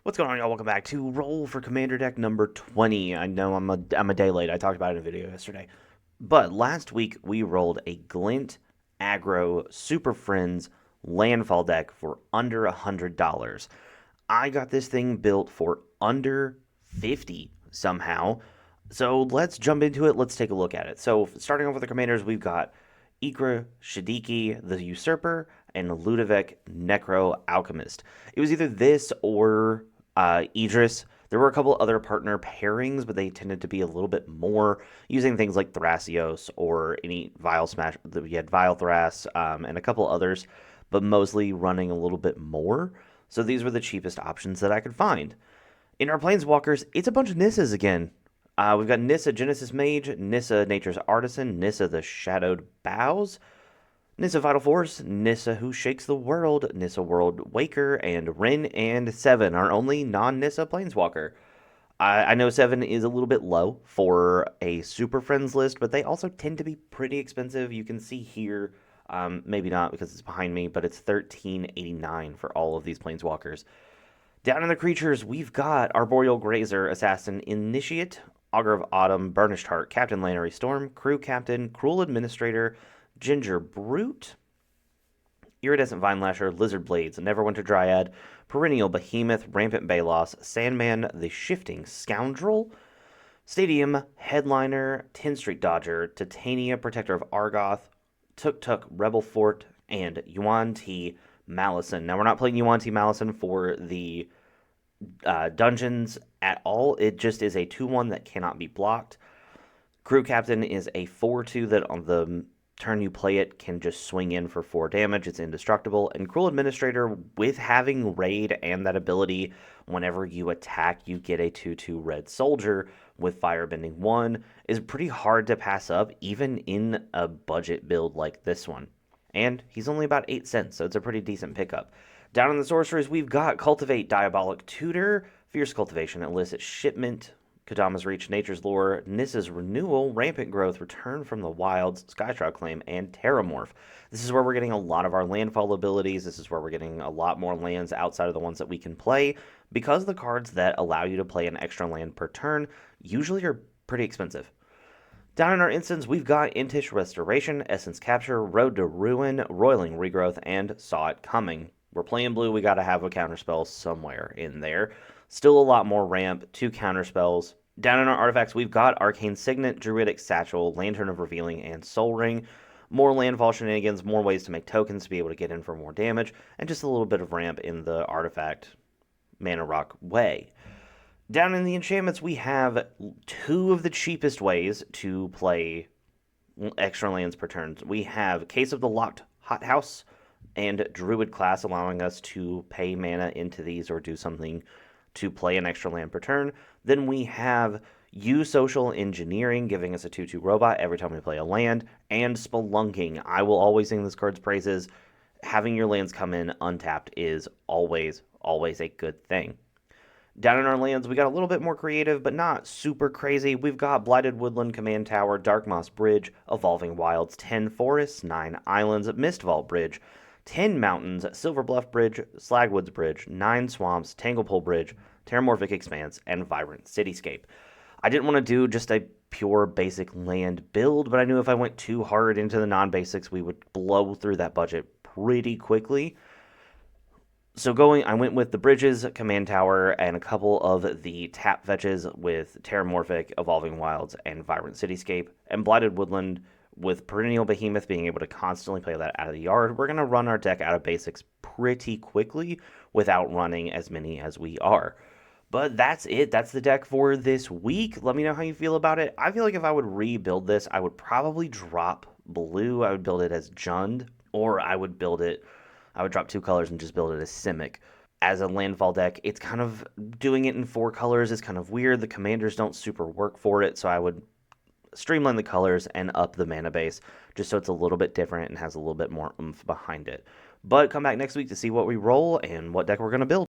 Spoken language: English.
What's going on, y'all? Welcome back to Roll for Commander Deck number 20. I know I'm a day late. I talked about it in a video yesterday. But last week we rolled a Glint, Aggro, Superfrinds, Landfall deck for under $100. I got this thing built for under 50 somehow. So let's jump into it. Let's take a look at it. So starting off with the commanders, we've got Ikra Shadiki, the Usurper, and Ludovec Necro Alchemist. It was either this or Idris. There were a couple other partner pairings, but they tended to be a little bit more using things like Thrasios or any Vile Smash. We had Vile Thras and a couple others, but mostly running a little bit more. So these were the cheapest options that I could find. In our Planeswalkers, it's a bunch of Nissas again. We've got Nissa Genesis Mage, Nissa Nature's Artisan, Nissa the Shadowed Boughs, Nissa Vital Force, Nissa Who Shakes the World, Nissa World Waker, and Rin and Seven, our only non-Nissa Planeswalker. I know Seven is a little bit low for a Super Friends list, but they also tend to be pretty expensive. You can see here, maybe not because it's behind me, but it's $13.89 for all of these Planeswalkers. Down in the creatures, we've got Arboreal Grazer, Assassin Initiate, Augur of Autumn, Burnished Heart, Captain Lannery Storm, Crew Captain, Cruel Administrator, Ginger Brute, Iridescent Vine Lasher, Lizard Blades, Neverwinter Dryad, Perennial Behemoth, Rampant Balos, Sandman, the Shifting Scoundrel, Stadium, Headliner, 10th Street Dodger, Titania, Protector of Argoth, Tuk Tuk, Rebel Fort, and Yuan T. Malison. Now, we're not playing Yuan T. Malison for the dungeons at all. It just is a 2-1 that cannot be blocked. Crew Captain is a 4-2 that on the turn you play it can just swing in for 4 damage. It's indestructible. And Cruel Administrator, with having Raid and that ability, whenever you attack, you get a 2-2 red soldier with Firebending 1, is pretty hard to pass up, even in a budget build like this one. And he's only about 8 cents, so it's a pretty decent pickup. Down in the sorcerers, we've got Cultivate, Diabolic Tutor, Fierce Cultivation, Illicit Shipment, Kodama's Reach, Nature's Lore, Nissa's Renewal, Rampant Growth, Return from the Wilds, Skyshroud Claim, and Terramorph. This is where we're getting a lot of our landfall abilities. This is where we're getting a lot more lands outside of the ones that we can play, because the cards that allow you to play an extra land per turn usually are pretty expensive. Down in our instance, we've got Intish Restoration, Essence Capture, Road to Ruin, Roiling Regrowth, and Saw It Coming. We're playing blue, we got to have a counterspell somewhere in there. Still a lot more ramp, 2 counterspells. Down in our artifacts, we've got Arcane Signet, Druidic Satchel, Lantern of Revealing, and Soul Ring. More landfall shenanigans, more ways to make tokens to be able to get in for more damage, and just a little bit of ramp in the artifact mana rock way. Down in the enchantments, we have 2 of the cheapest ways to play extra lands per turn. We have Case of the Locked Hothouse and Druid Class, allowing us to pay mana into these or do something to play an extra land per turn. Then we have Social Engineering, giving us a 2-2 robot every time we play a land, and Spelunking. I will always sing this card's praises. Having your lands come in untapped is always a good thing. Down in our lands, we got a little bit more creative, but not super crazy. We've got Blighted Woodland Command Tower, Dark Moss Bridge, Evolving Wilds, 10 Forests, 9 Islands, Mistvault Bridge, 10 Mountains, Silver Bluff Bridge, Slagwoods Bridge, 9 Swamps, Tanglepole Bridge, Terramorphic Expanse, and Vibrant Cityscape. I didn't want to do just a pure basic land build, but I knew if I went too hard into the non-basics, we would blow through that budget pretty quickly. So I went with the Bridges, Command Tower, and a couple of the tap fetches with Terramorphic, Evolving Wilds, and Vibrant Cityscape, and Blighted Woodland with Perennial Behemoth being able to constantly play that out of the yard. We're going to run our deck out of basics pretty quickly without running as many as we are. But that's it. That's the deck for this week. Let me know how you feel about it. I feel like if I would rebuild this, I would probably drop blue. I would build it as Jund, or I would drop 2 colors and just build it as Simic. As a landfall deck, it's kind of doing it in 4 colors is kind of weird. The commanders don't super work for it, so I would streamline the colors and up the mana base just so it's a little bit different and has a little bit more oomph behind it. But come back next week to see what we roll and what deck we're going to build.